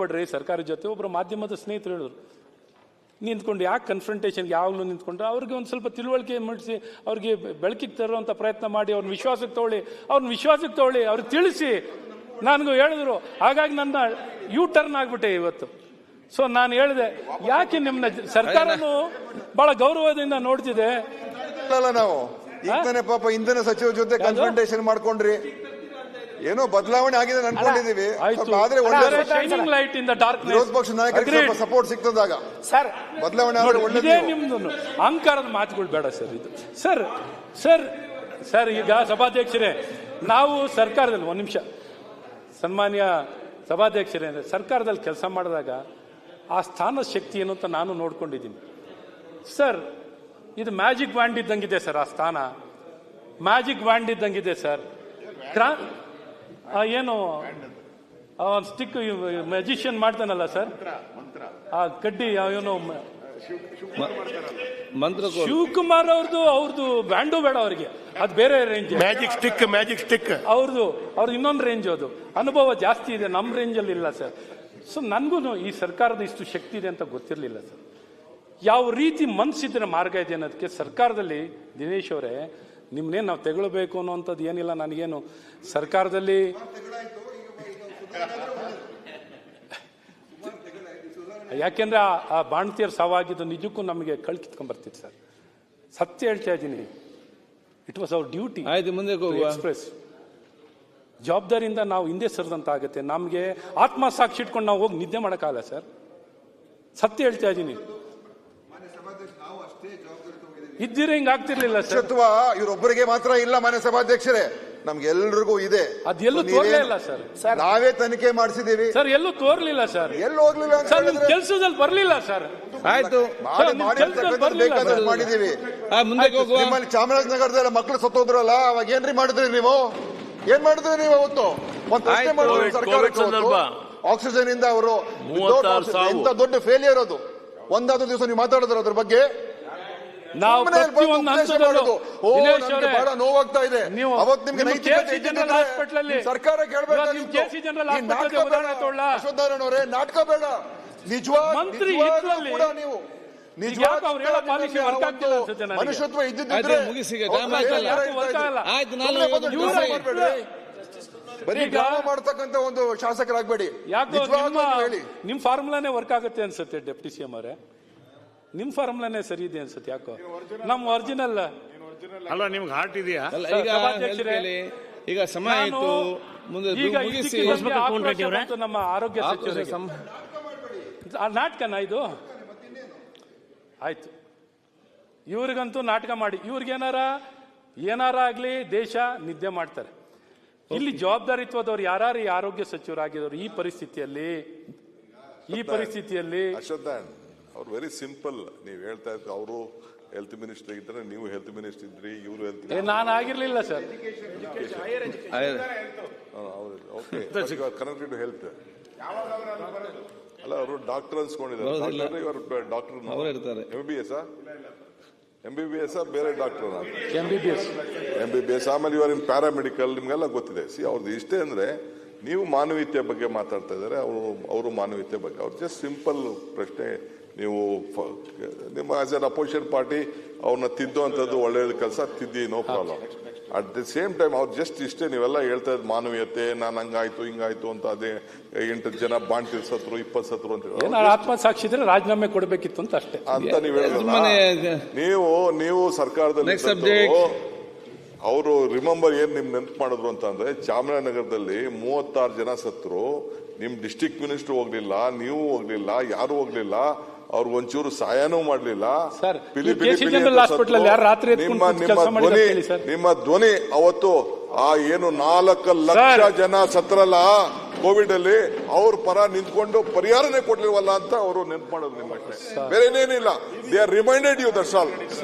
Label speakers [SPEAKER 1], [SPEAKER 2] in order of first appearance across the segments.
[SPEAKER 1] ಬಿಡ್ರಿ ಸರ್ಕಾರ ಜೊತೆ ಒಬ್ಬರು ಮಾಧ್ಯಮದ ಸ್ನೇಹಿತರು ಹೇಳಿದ್ರು, ನಿಂತ್ಕೊಂಡು ಯಾಕೆ ಕನ್ಫ್ರಂಟೇಷನ್ಗೆ ಯಾವಾಗಲೂ ನಿಂತ್ಕೊಂಡ್ರೆ ಅವ್ರಿಗೆ ಒಂದು ಸ್ವಲ್ಪ ತಿಳುವಳಿಕೆ ಮೂಡಿಸಿ ಅವ್ರಿಗೆ ಬೆಳಕಿಗೆ ತರುವಂಥ ಪ್ರಯತ್ನ ಮಾಡಿ ಅವ್ರನ್ನ ವಿಶ್ವಾಸಕ್ಕೆ ತಗೊಳ್ಳಿ ಅವ್ರಿಗೆ ತಿಳಿಸಿ ನನಗೂ ಹೇಳಿದ್ರು. ಹಾಗಾಗಿ ನನ್ನ ಯೂ ಟರ್ನ್ ಆಗ್ಬಿಟ್ಟೆ ಇವತ್ತು. ಸೊ ನಾನು ಹೇಳಿದೆ, ಯಾಕೆ ನಿಮ್ಮನ್ನ ಸರ್ಕಾರನು ಬಹಳ ಗೌರವದಿಂದ ನೋಡ್ತಿದೆ.
[SPEAKER 2] ನಾವು ಈಗ ಪಾಪ ಇಂಧನ ಸಚಿವರ ಜೊತೆ ಕನ್ಫ್ರಂಟೇಷನ್ ಮಾಡ್ಕೊಂಡ್ರಿ, ಏನೋ ಬದಲಾವಣೆ ಆಗಿದೆ ಅನ್ಕೊಂಡಿದೀವಿ. ಆದ್ರೆ ವಿರೋಧ ಪಕ್ಷ ನಾಯಕರಿಗೆ ಸಪೋರ್ಟ್ ಸಿಗ್ತದಾಗ ಬದಲಾವಣೆ ಆದ್ರೆ ಒಳ್ಳೆದೇ.
[SPEAKER 1] ನಿಮ್ದು ಅಹಂಕಾರದ ಮಾತುಗಳು ಬೇಡ ಸರ್. ಇದು ಸರ್ ಸರ್ ಸರ್ ಈಗ ಸಭಾಧ್ಯಕ್ಷರೇ, ನಾವು ಸರ್ಕಾರದಲ್ಲಿ ಒಂದು ನಿಮಿಷ, ಸನ್ಮಾನ್ಯ ಸಭಾಧ್ಯಕ್ಷರೇ, ಸರ್ಕಾರದಲ್ಲಿ ಕೆಲಸ ಮಾಡಿದಾಗ ಆ ಸ್ಥಾನದ ಶಕ್ತಿ ಏನು ಅಂತ ನಾನು ನೋಡ್ಕೊಂಡಿದ್ದೀನಿ ಸರ್. ಇದು ಮ್ಯಾಜಿಕ್ ಬ್ಯಾಂಡ್ ಇದ್ದಂಗಿದೆ ಸರ್. ಆ ಸ್ಥಾನ ಮ್ಯಾಜಿಕ್ ಬ್ಯಾಂಡ್ ಇದ್ದಂಗಿದೆ ಸರ್. ಏನು ಒಂದು ಸ್ಟಿಕ್ ಮ್ಯಾಜಿಷಿಯನ್ ಮಾಡ್ತಾನಲ್ಲ ಸರ್, ಆ ಕಡ್ಡಿ ಏನು ಶಿವಕುಮಾರ್ ಅವ್ರದ್ದು ಬ್ಯಾಂಡು ಬೇಡ ಅವ್ರಿಗೆ, ಅದು ಬೇರೆ ರೇಂಜ್.
[SPEAKER 3] ಮ್ಯಾಜಿಕ್ ಸ್ಟಿಕ್
[SPEAKER 1] ಅವ್ರದ್ದು ಇನ್ನೊಂದು ರೇಂಜ್. ಅದು ಅನುಭವ ಜಾಸ್ತಿ ಇದೆ, ನಮ್ಮ ರೇಂಜಲ್ಲಿ ಇಲ್ಲ ಸರ್. ಸೊ ನನಗೂ ಈ ಸರ್ಕಾರದ ಇಷ್ಟು ಶಕ್ತಿ ಇದೆ ಅಂತ ಗೊತ್ತಿರಲಿಲ್ಲ ಸರ್. ಯಾವ ರೀತಿ ಮನಸ್ಸಿದ್ರೆ ಮಾರ್ಗ ಇದೆ ಅನ್ನೋದಕ್ಕೆ ಸರ್ಕಾರದಲ್ಲಿ ದಿನೇಶ್ ಅವರೇ, ನಿಮ್ಮನ್ನೇನು ನಾವು ತೆಗೊಳ್ಬೇಕು ಅನ್ನೋಂಥದ್ದು ಏನಿಲ್ಲ. ನನಗೇನು ಸರ್ಕಾರದಲ್ಲಿ ಯಾಕೆಂದ್ರೆ ಆ ಬಾಣತಿಯರ್ ಸಾವಾಗಿದ್ದು ನಿಜಕ್ಕೂ ನಮಗೆ ಕಳ್ಕಿತ್ಕೊಂಡ್ಬರ್ತಿತ್ತು ಸರ್. ಸತ್ಯ ಹೇಳ್ತಾ ಇದ್ದೀನಿ. It was our duty express. ಜವಾಬ್ದಾರಿಯಿಂದ ನಾವು ಹಿಂದೆ ಸರಿದಂತ ಆಗುತ್ತೆ. ನಮಗೆ ಆತ್ಮಸಾಕ್ಷಿ ಇಟ್ಕೊಂಡು ನಾವು ಹೋಗಿ ನಿದ್ದೆ ಮಾಡೋಕ್ಕಾಗಲ್ಲ ಸರ್. ಸತ್ಯ ಹೇಳ್ತಾ ಇದ್ದೀನಿ. ಇದ್ದಿರ ಹಿಂಗ ಆಗ್ತಿರ್ಲಿಲ್ಲ ಸರ್.
[SPEAKER 2] ಇವರೊಬ್ಬರಿಗೆ ಮಾತ್ರ ಇಲ್ಲ ಮಾನ್ಯ ಸಭಾಧ್ಯಕ್ಷರೇ, ನಮ್ಗೆಲ್ರಿಗೂ ಇದೆ.
[SPEAKER 1] ಅದೆಲ್ಲೂ ತೋರ್ಲಿಲ್ಲ ಸರ್.
[SPEAKER 2] ನಾವೇ ತನಿಖೆ ಮಾಡಿಸಿದೀವಿ
[SPEAKER 1] ಸರ್. ಎಲ್ಲೂ ತೋರ್ಲಿಲ್ಲ ಸರ್.
[SPEAKER 2] ಎಲ್ಲೂ ಹೋಗ್ಲಿಲ್ಲ
[SPEAKER 1] ಸರ್. ನಿಮ್ ಕೆಲಸದಲ್ಲಿ ಬರ್ಲಿಲ್ಲ ಸರ್.
[SPEAKER 2] ಆಯ್ತು, ಬೇಕಾದಷ್ಟು ಮಾಡಿದೀವಿ. ನಿಮ್ಮಲ್ಲಿ ಚಾಮರಾಜನಗರದಲ್ಲಿ ಮಕ್ಕಳು ಸತ್ತೋದ್ರಲ್ಲ, ಅವಾಗ ಏನ್ರಿ ಮಾಡಿದ್ರಿ ನೀವು? ಏನ್ ಮಾಡಿದ್ರಿ ನೀವು ಅವತ್ತು? ಒಂದು ಪ್ರಶ್ನೆ ಮಾಡಿದ್ರು ಸರ್ಕಾರಕ್ಕೆ. ಆಕ್ಸಿಜನ್ ಇಂದ ಅವರು ಇಂತ ದೊಡ್ಡ ಫೇಲಿಯರ್ ಅದು. ಒಂದಾದ್ರೂ ದಿವಸ ನೀವು ಮಾತಾಡಿದ್ರ ಅದ್ರ ಬಗ್ಗೆ?
[SPEAKER 1] ನಾವು
[SPEAKER 2] ಬಹಳ ನೋವಾಗ್ತಾ ಇದೆ. ಅವತ್ತು ನಿಮ್ಗೆ ನೈತಿಕತೆ ಸರ್ಕಾರ ಕೇಳಬೇಕಾಗಿತ್ತು. ಅಶ್ವತ್ಥನಾರಾಯಣ ಅವರೇ, ನಾಟಕ ಬೇಡ. ನಿಜವಾಗ್ಲೂ ಕೂಡ ನೀವು ಮನುಷ್ಯತ್ವ ಇದ್ದಿದ್ರೆ ಬರೀ ಡ್ರಾಮಾ ಮಾಡ್ತಕ್ಕಂಥ ಒಂದು ಶಾಸಕರಾಗಬೇಡಿ.
[SPEAKER 1] ಹೇಳಿ, ನಿಮ್ ಫಾರ್ಮುಲಾನೇ ವರ್ಕ್ ಆಗುತ್ತೆ ಅನ್ಸುತ್ತೆ ಡೆಪ್ಟಿ ಸಿಎಂ ಅವರೇ. ನಿಮ್ ಫಾರ್ಮುಲಾನೇ ಸರಿ ಇದೆ ಅನ್ಸುತ್ತೆ. ಯಾಕೋ ನಮ್ಮ ಒರಿಜಿನಲ್
[SPEAKER 3] ಅಲ್ಲ, ನಿಮ್ಗೆ ಹಾರ್ಟ್ ಇದೆಯಾ?
[SPEAKER 4] ಈಗ ಸಮಯ ಆಯ್ತು, ಮುಂದೆ
[SPEAKER 1] ನಮ್ಮ ಆರೋಗ್ಯ ಸಚಿವರಿಗೆ ನಾಟಕನ ಇದು ಆಯ್ತು. ಇವ್ರಿಗಂತೂ ನಾಟಕ ಮಾಡಿ ಏನಾರ ಆಗ್ಲಿ ದೇಶ ನಿದ್ದೆ ಮಾಡ್ತಾರೆ. ಇಲ್ಲಿ ಜವಾಬ್ದಾರಿತ್ವದವ್ರು ಯಾರು ಆರೋಗ್ಯ ಸಚಿವರಾಗಿದ್ದವರು ಈ ಪರಿಸ್ಥಿತಿಯಲ್ಲಿ
[SPEAKER 5] ಅವ್ರು ವೆರಿ ಸಿಂಪಲ್. ನೀವು ಹೇಳ್ತಾ ಇದ್ರು ಅವರು ಹೆಲ್ತ್ ಮಿನಿಸ್ಟರ್ ಇದ್ರೆ, ನೀವು ಹೆಲ್ತ್ ಮಿನಿಸ್ಟರ್ ಇದ್ರಿ, ಇವರು ಹೆಲ್ತ್
[SPEAKER 1] ನಾನು ಆಗಿರ್ಲಿಲ್ಲ ಸರ್.
[SPEAKER 5] ಕನೆಕ್ಟೆಡ್ ಹೆಲ್ತ್ ಅಲ್ಲ, ಅವರು ಡಾಕ್ಟರ್ ಅನ್ಸ್ಕೊಂಡಿದ್ದಾರೆ. ಡಾಕ್ಟರ್ MBBS ಬೇರೆ ಡಾಕ್ಟರ್ MBBS. ಆಮೇಲೆ ಇವರು ಇನ್ ಪ್ಯಾರಾಮೆಡಿಕಲ್, ನಿಮ್ಗೆಲ್ಲ ಗೊತ್ತಿದೆ. ಅವ್ರದ್ದು ಇಷ್ಟೇ ಅಂದ್ರೆ, ನೀವು ಮಾನವೀಯತೆ ಬಗ್ಗೆ ಮಾತಾಡ್ತಾ ಇದ್ದಾರೆ, ಅವರು ಮಾನವೀಯತೆ ಬಗ್ಗೆ. ಅವ್ರು ಜಸ್ಟ್ ಸಿಂಪಲ್ ಪ್ರಶ್ನೆ. ನೀವು ನಿಮ್ಮ ಆಸ್ ಎನ್ ಅಪೋಸಿಷನ್ ಪಾರ್ಟಿ ಅವ್ರನ್ನ ತಿದ್ದುವಂಥದ್ದು ಒಳ್ಳೆಯದು ಕೆಲಸ, ತಿದ್ದಿ, no problem. At the same time ಅವ್ರು ಜಸ್ಟ್ ಇಷ್ಟೇ ನೀವೆಲ್ಲ ಹೇಳ್ತಾ ಇದ್ ಮಾನವೀಯತೆ, ನಾನು ಹಂಗಾಯ್ತು ಹಿಂಗಾಯ್ತು ಅಂತ, ಅದೇ 8 ಜನ ಬಾಂಡ್ ತಿರ್ಸತ್ರು 20 ಸತ್ರು ಅಂತ
[SPEAKER 1] ಆತ್ಮಸಾಕ್ಷಿ ಇದ್ರೆ ರಾಜೀನಾಮೆ ಕೊಡಬೇಕಿತ್ತು ಅಂತ ಅಷ್ಟೇ
[SPEAKER 5] ಅಂತ ನೀವು ಹೇಳಿದ್ರೆ, ನೀವು ಸರ್ಕಾರದಲ್ಲಿ ಅವರು ರಿಮೆಂಬರ್ ಏನ್ ನಿಮ್ ನೆನ್ಪು ಮಾಡಿದ್ರು ಅಂತ ಅಂದ್ರೆ, ಚಾಮರಾಜನಗರದಲ್ಲಿ 36 ಜನ ಸತ್ರು. ನಿಮ್ ಡಿಸ್ಟ್ರಿಕ್ಟ್ ಮಿನಿಸ್ಟರ್ ಹೋಗ್ಲಿಲ್ಲ, ನೀವು ಹೋಗ್ಲಿಲ್ಲ, ಯಾರು ಹೋಗ್ಲಿಲ್ಲ. ಅವ್ರು ಒಂಚೂರು ಸಹಾಯನೂ ಮಾಡ್ಲಿಲ್ಲ. ನಿಮ್ಮ ಧ್ವನಿ ಅವತ್ತು ಆ ಏನು 4 ಲಕ್ಷ ಜನ ಸತ್ರಲ್ಲ ಕೋವಿಡ್ ಅಲ್ಲಿ, ಅವ್ರ ಪರ ನಿಂತ್ಕೊಂಡು ಪರಿಹಾರನೇ ಕೊಡ್ಲಿಲ್ವಲ್ಲ ಅಂತ ಅವರು ನೆನ್ಪು ಮಾಡೋದು. ನಿಮ್ಮ ಬೇರೆ ಏನೇನಿಲ್ಲ. They are reminded you, that's all.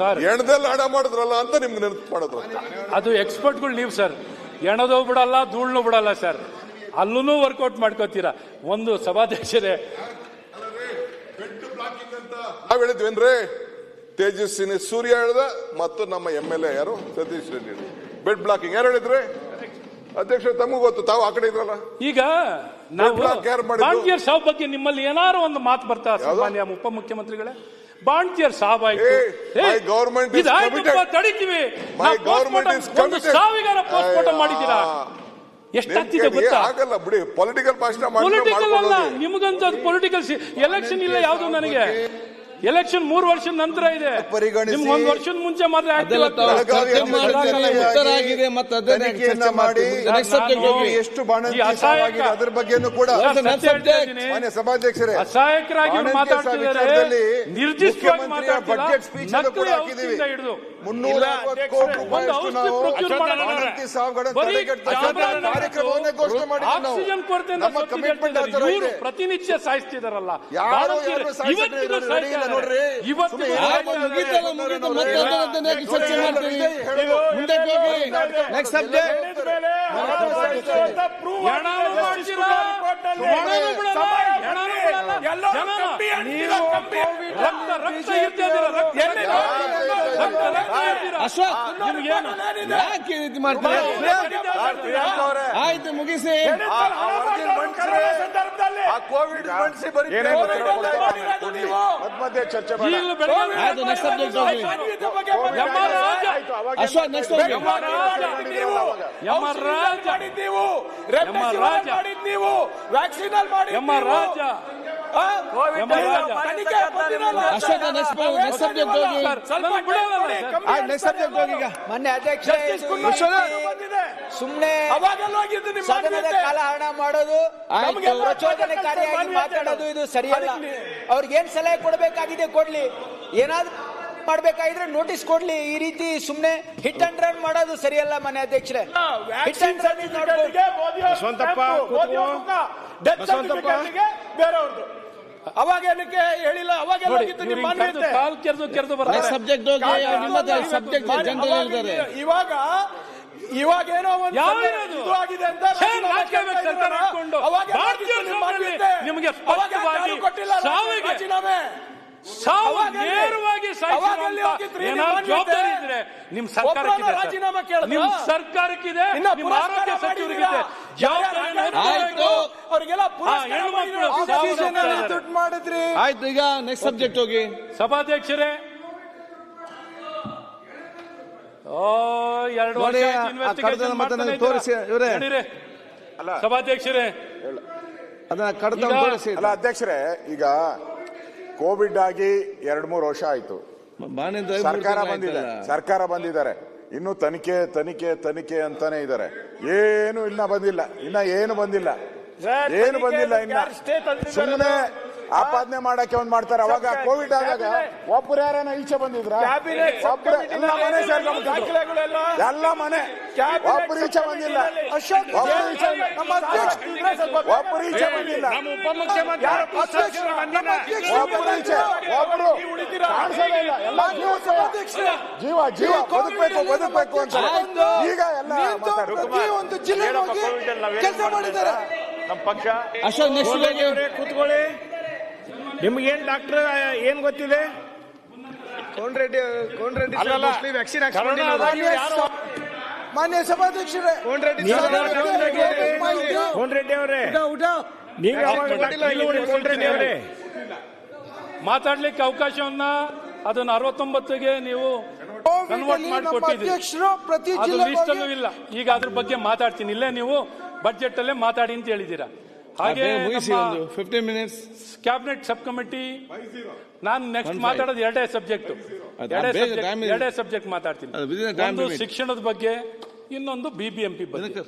[SPEAKER 5] ಎಣದಲ್ಲಿ ಹಣ ಮಾಡಿದ್ರಲ್ಲ ಅಂತ ನಿಮ್ಗೆ ನೆನ್ಪು ಮಾಡೋದು.
[SPEAKER 1] ಅದು ಎಕ್ಸ್ಪರ್ಟ್ಗಳು ನೀವು ಸರ್. ಎಣದೋ ಬಿಡಲ್ಲ, ಧೂಳ್ನು ಬಿಡಲ್ಲ ಸರ್. ಅಲ್ಲೂ ವರ್ಕೌಟ್ ಮಾಡ್ಕೋತೀರಾ. ಒಂದು ಸಭಾಧ್ಯಕ್ಷರೇ,
[SPEAKER 5] ನಾವ್ ಹೇಳಿದ್ವೇನ್ರಿ? ತೇಜಸ್ವಿನಿ ಸೂರ್ಯ ಹೇಳ್ದ, ಮತ್ತು ನಮ್ಮ MLA ಯಾರು ಸತೀಶ್ ರೆಡ್ಡಿ ಬೆಡ್ ಬ್ಲಾಕಿಂಗ್ ಯಾರು ಹೇಳಿದ್ರೆ? ಅಧ್ಯಕ್ಷ ತಮಗೂ ಗೊತ್ತು, ತಾವು ಆ ಕಡೆ ಇದ್ರಲ್ಲ.
[SPEAKER 1] ಈಗ
[SPEAKER 2] ನಾವು ಯಾರು ಮಾಡಿದ್ದು?
[SPEAKER 1] ಬಾಂಡ್ತಿಯರ್ ಸಾವು ಬಗ್ಗೆ ನಿಮ್ಮಲ್ಲಿ ಏನಾರು ಒಂದು ಮಾತು ಬರ್ತಾ ಮಾನ್ಯ ಉಪಮುಖ್ಯಮಂತ್ರಿಗಳೇ? ಬಾಂಡ್ತಿಯರ್ ಸಾವು ಆಯ್ತು,
[SPEAKER 2] my government is committed.
[SPEAKER 1] ತಡಿತೀವಿ,
[SPEAKER 2] My government is
[SPEAKER 1] ಒಂದು
[SPEAKER 2] committed.
[SPEAKER 1] ಸಾವಿಗಾರ ಪೋಸ್ಟ್ಮಾರ್ಟಮ್ ಮಾಡಿದ್ದೀರಾ? ಎಷ್ಟಾಗ್ತಿದೆ ಗೊತ್ತಾ?
[SPEAKER 2] ಆಗಲ್ಲ ಬಿಡಿ, ಪೊಲಿಟಿಕಲ್ ಭಾಷಣ
[SPEAKER 1] ಪೊಲಿಟಿಕಲ್ ಅಲ್ಲ, ನಿಮಗಂತ ಪೊಲಿಟಿಕಲ್ ಎಲೆಕ್ಷನ್ ಇಲ್ಲ ಯಾವ್ದು ನನಗೆ. ಎಲೆಕ್ಷನ್ 3 ವರ್ಷದ ನಂತರ ಇದೆ, ನಿಮ್ಗೆ 1 ವರ್ಷದ ಮುಂಚೆ ಮಾತ್ರ ಆಕ್ಟಿವ್
[SPEAKER 4] ಉತ್ತರ ಆಗಿದೆ. ಮತ್ತೆ
[SPEAKER 2] ತನಿಖೆಯನ್ನ ಮಾಡಿ ಎಷ್ಟು ಬಾಣಂತಿ ಸಾವಾಗಿದೆ ಅದರ ಬಗ್ಗೆನೂ ಕೂಡ ಮಾನ್ಯ ಸಭಾಧ್ಯಕ್ಷರೇ
[SPEAKER 1] ಅಸಹಾಯಕರಾಗಿ ಮಾತಾಡ್ತಿದ್ದಾರೆ, ನಿರ್ದಿಷ್ಟವಾಗಿ
[SPEAKER 2] ಬಜೆಟ್ ಸ್ಪೀಚ್ ಅನ್ನು ಕೂಡ ಹಾಕಿದ್ದೀವಿ. 340 ಕೋಟಿ ರೂಪಾಯಿ ನಾವು ಬಾಣಂತಿ ಸಾವುಗಳನ್ನು ತಡೆಗಟ್ಟುವ ಕಾರ್ಯಕ್ರಮವನ್ನೇ ಘೋಷಣೆ ಮಾಡಿದ್ದೀವಿ.
[SPEAKER 1] ಆಕ್ಸಿಜನ್ ಕೊರತೆ
[SPEAKER 2] ನಮ್ಮ ಕಮಿಟ್ಮೆಂಟ್ ಆ ಥರ ಇದೆ.
[SPEAKER 1] ಪ್ರತಿನಿತ್ಯ ಸಾಯಿಸ್ತಿದಾರಲ್ಲ,
[SPEAKER 2] ಯಾರು ರೆಡಿ ನೋಡ್ರಿ.
[SPEAKER 4] ಆಯ್ತು, ಮುಗಿಸಿ.
[SPEAKER 2] ಕೋವಿಡ್ ಮಧ್ಯೆ ಚರ್ಚೆ
[SPEAKER 4] ಅಶ್ವಥ್ ನೆಕ್ಸ್ಟ್
[SPEAKER 6] ಮೊನ್ನೆ ಅಧ್ಯಕ್ಷ ಸುಮ್ಮನೆ ಸದನದ ಕಾಲಹರಣ ಮಾಡೋದು, ಪ್ರಚೋದನಕಾರಿಯಾಗಿ ಮಾತಾಡೋದು ಇದು ಸರಿಯಲ್ಲ. ಅವ್ರಿಗೇನ್ ಸಲಹೆ ಕೊಡಬೇಕಾಗಿದೆ ಕೊಡ್ಲಿ, ಏನಾದ್ರು ಮಾಡ್ಬೇಕಾಗಿದ್ರೆ ನೋಟಿಸ್ ಕೊಡ್ಲಿ. ಈ ರೀತಿ ಸುಮ್ನೆ ಹಿಟ್ ಅಂಡ್ ರನ್ ಮಾಡೋದು ಸರಿಯಲ್ಲ ಮನೆ ಅಧ್ಯಕ್ಷರೇ. ಹಿಟ್ ಅಂಡ್ ರನ್ ಬೇರೆಯವ್ರದ್ದು ಅವಾಗ ಏನಕ್ಕೆ ಹೇಳಿಲ್ಲ, ಅವಾಗ
[SPEAKER 4] ಸಬ್ಜೆಕ್ಟ್
[SPEAKER 6] ಇವಾಗ ಏನೋ ಒಂದು ಆಗಿದೆ ಅಂತ
[SPEAKER 1] ನಿಮಗೆ ಸಾವು ನೇರವಾಗಿ ಜವಾಬ್ದಾರಿ ಇದ್ರೆ ನಿಮ್ ಸರ್ಕಾರಕ್ಕಿದೆ, ನಿಮ್ ಸರ್ಕಾರಕ್ಕಿದೆ, ನಿಮ್ಮ ಆರೋಗ್ಯ ಸಚಿವರಿಗಿದೆ
[SPEAKER 6] ದುಡ್ಡು ಮಾಡಿದ್ರಿ.
[SPEAKER 4] ಆಯ್ತು, ಈಗ ನೆಕ್ಸ್ಟ್ ಸಬ್ಜೆಕ್ಟ್ ಹೋಗಿ.
[SPEAKER 1] ಸಭಾಧ್ಯಕ್ಷರೇ, 2 ವರ್ಷ
[SPEAKER 4] ತೋರಿಸಿ ಇವರೇ.
[SPEAKER 1] ಸಭಾಧ್ಯಕ್ಷರೇ,
[SPEAKER 4] ಅದನ್ನ ಕಡತ ತೋರಿಸಿ.
[SPEAKER 2] ಅಲ್ಲ ಅಧ್ಯಕ್ಷರೇ, ಈಗ ಕೋವಿಡ್ ಆಗಿ 2-3 ವರ್ಷ ಆಯ್ತು, ಸರ್ಕಾರ ಬಂದಿದ್ದಾರೆ, ಇನ್ನು ತನಿಖೆ ಅಂತಾನೆ ಇದ್ದಾರೆ. ಏನು ಇನ್ನ ಬಂದಿಲ್ಲ, ಏನು ಬಂದಿಲ್ಲ ಇನ್ನ ಸುಮ್ಮನೆ ಆಪಾದನೆ ಮಾಡಕ್ಕೆ ಒಂದ್ ಮಾಡ್ತಾರೆ. ಅವಾಗ ಕೋವಿಡ್ ಆದಾಗ ಒಬ್ಬರು ಯಾರನ್ನ ಈಚೆ ಬಂದಿದ್ರ, ಎಲ್ಲ ಮನೆ ಒಬ್ಬರು ಈಚೆ ಬಂದಿಲ್ಲ, ಒಬ್ಬರು ಈಚೆ ಬಂದಿಲ್ಲ, ಒಬ್ರು ಕಾಣಿಸೋದೇ ಇಲ್ಲ. ಎಲ್ಲ ಜೀವ ಬದುಕಬೇಕು ಅಂತ ಈಗ ಎಲ್ಲ
[SPEAKER 6] ಒಂದು ಜಿಲ್ಲೆ ಕೆಲಸ ಮಾಡಿದ್ದಾರೆ
[SPEAKER 3] ನಮ್ಮ ಪಕ್ಷ.
[SPEAKER 4] ಅಶೋಕ್ ನೆಕ್ಸ್ಟ್
[SPEAKER 3] ಕೂತ್ಕೊಳ್ಳಿ. ನಿಮ್ಗೇನ್ ಡಾಕ್ಟರ್ ಏನ್ ಗೊತ್ತಿದೆ? ಕೋನ್ ರೆಡ್ಡಿ ವ್ಯಾಕ್ಸಿನ್
[SPEAKER 6] ಮಾನ್ಯ ಸಭಾಧ್ಯಕ್ಷರೇ,
[SPEAKER 3] ಕೋನ್ ರೆಡ್ಡಿ ಅವರೇ
[SPEAKER 1] ಮಾತಾಡ್ಲಿಕ್ಕೆ ಅವಕಾಶವನ್ನ ಅದನ್ನ 69ಗೆ ನೀವು ಕನ್ವರ್ಟ್ ಮಾಡಿಕೊಟ್ಟಿದ್ದೀರಿ. ಅದು ಲಿಸ್ಟ್ ಅಲ್ಲೂ ಇಲ್ಲ. ಈಗ ಅದ್ರ ಬಗ್ಗೆ ಮಾತಾಡ್ತೀನಿ. ಇಲ್ಲೇ ನೀವು ಬಜೆಟ್ ಅಲ್ಲೇ ಮಾತಾಡಿ ಅಂತ ಹೇಳಿದ್ದೀರಾ. ಹಾಗೆ
[SPEAKER 4] 15 ಮಿನಿಟ್ಸ್
[SPEAKER 1] ಕ್ಯಾಬಿನೆಟ್ ಸಬ್ ಕಮಿಟಿ, ನಾನು ನೆಕ್ಸ್ಟ್ ಮಾತಾಡೋದು ಎರಡೇ ಸಬ್ಜೆಕ್ಟ್ ಮಾತಾಡ್ತೀನಿ. ಒಂದು ಶಿಕ್ಷಣದ ಬಗ್ಗೆ, ಇನ್ನೊಂದು BBMP ಬಗ್ಗೆ.